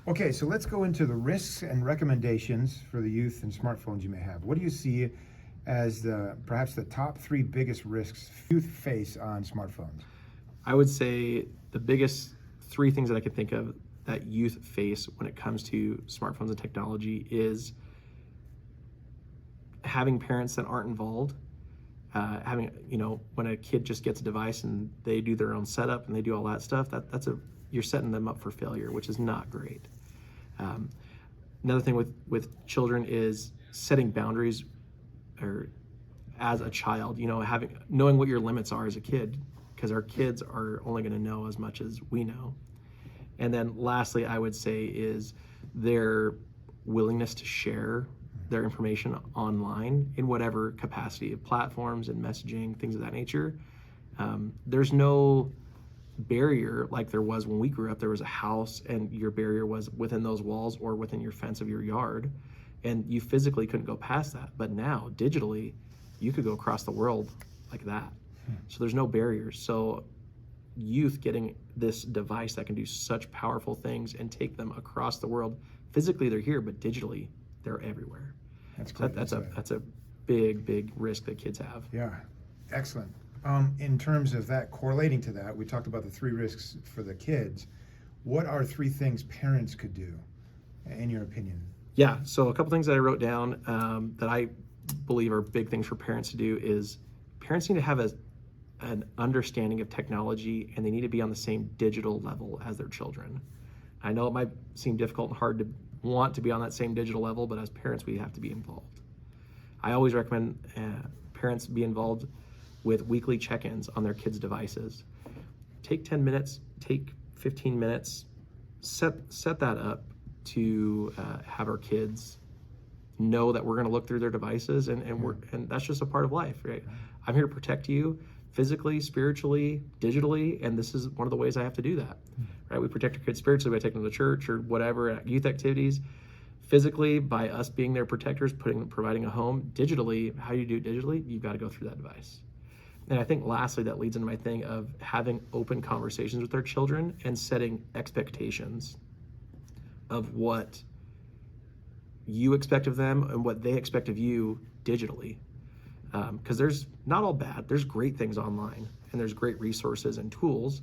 Okay, so let's go into the risks and recommendations for the youth and smartphones you may have. What do you see as perhaps the top three biggest risks youth face on smartphones? I would say the biggest three things that I could think of that youth face when it comes to smartphones and technology is having parents that aren't involved. When a kid just gets a device and they do their own setup and they do all that stuff, you're setting them up for failure, which is not great. Another thing with children is setting boundaries, or as a child, knowing what your limits are as a kid, because our kids are only going to know as much as we know. And then lastly, I would say is their willingness to share their information online in whatever capacity of platforms and messaging, things of that nature. There's no barrier like there was when we grew up. There was a house and your barrier was within those walls or within your fence of your yard, and you physically couldn't go past that. But now digitally you could go across the world like that. So there's no barriers. So youth getting this device that can do such powerful things and take them across the world. Physically they're here, but digitally they're everywhere. That's great. That's a big risk that kids have. Yeah, excellent. In terms of that, correlating to that, we talked about the three risks for the kids. What are three things parents could do, in your opinion? Yeah, so a couple things that I wrote down that I believe are big things for parents to do is parents need to have an understanding of technology, and they need to be on the same digital level as their children. I know it might seem difficult and hard to want to be on that same digital level, but as parents, we have to be involved. I always recommend parents be involved with weekly check-ins on their kids' devices. Take 10 minutes, take 15 minutes, set that up to have our kids know that we're gonna look through their devices, and that's just a part of life, right? I'm here to protect you physically, spiritually, digitally, and this is one of the ways I have to do that, right? We protect our kids spiritually by taking them to church or whatever, at youth activities. Physically, by us being their protectors, providing a home. Digitally, how you do it digitally, you've got to go through that device. And I think lastly, that leads into my thing of having open conversations with our children and setting expectations of what you expect of them and what they expect of you digitally. Because there's not all bad. There's great things online, and there's great resources and tools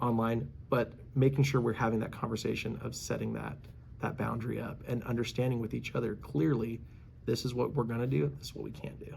online, but making sure we're having that conversation of setting that boundary up and understanding with each other clearly, this is what we're going to do, this is what we can't do.